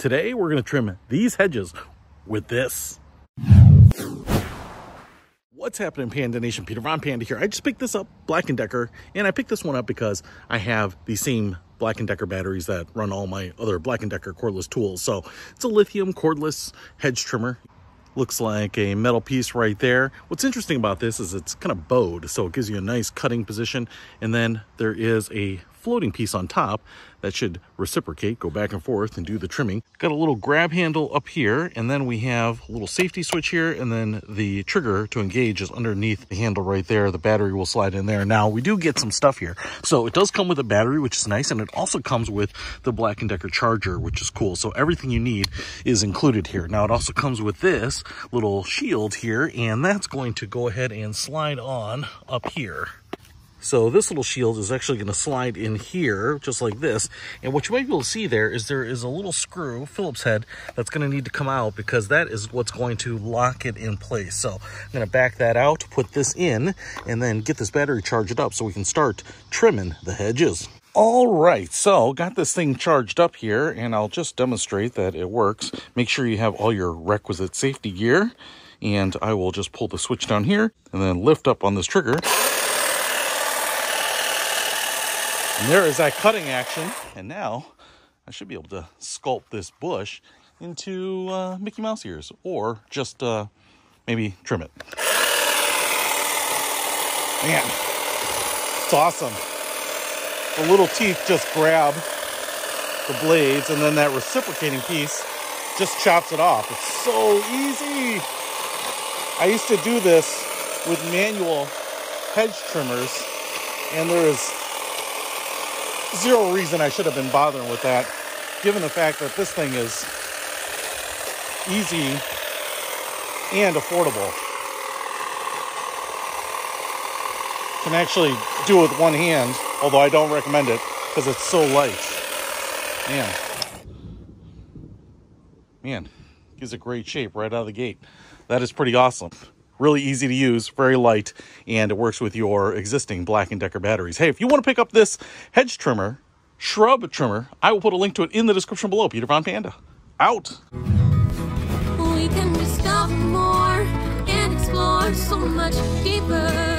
Today we're going to trim these hedges with this. What's happening, Panda Nation? Peter Von Panda here. I just picked this up, Black & Decker, and I picked this one up because I have the same Black & Decker batteries that run all my other Black & Decker cordless tools. So it's a lithium cordless hedge trimmer. Looks like a metal piece right there. What's interesting about this is it's kind of bowed, so it gives you a nice cutting position. And then there is a floating piece on top that should reciprocate, go back and forth and do the trimming. Got a little grab handle up here, and then we have a little safety switch here, and then the trigger to engage is underneath the handle right there. The battery will slide in there. Now we do get some stuff here. So it does come with a battery, which is nice, and it also comes with the Black & Decker charger, which is cool. So everything you need is included here. Now it also comes with this little shield here, and that's going to go ahead and slide on up here. So this little shield is actually going to slide in here, just like this. And what you might be able to see there is a little screw, Phillips head, that's going to need to come out because that is what's going to lock it in place. So I'm going to back that out, put this in, and then get this battery charged up so we can start trimming the hedges. All right, so got this thing charged up here, and I'll just demonstrate that it works. Make sure you have all your requisite safety gear, and I will just pull the switch down here and then lift up on this trigger. And there is that cutting action. And now I should be able to sculpt this bush into Mickey Mouse ears, or just maybe trim it. Man, it's awesome. The little teeth just grab the blades, and then that reciprocating piece just chops it off. It's so easy. I used to do this with manual hedge trimmers, and there is zero reason I should have been bothering with that, given the fact that this thing is easy and affordable. Can actually do it with one hand, although I don't recommend it because it's so light. Man, gives it great shape right out of the gate. That is pretty awesome. Really easy to use, very light, and it works with your existing Black & Decker batteries. Hey, if you want to pick up this hedge trimmer, shrub trimmer, I will put a link to it in the description below. Peter Von Panda, out. We can discover more and explore so much deeper.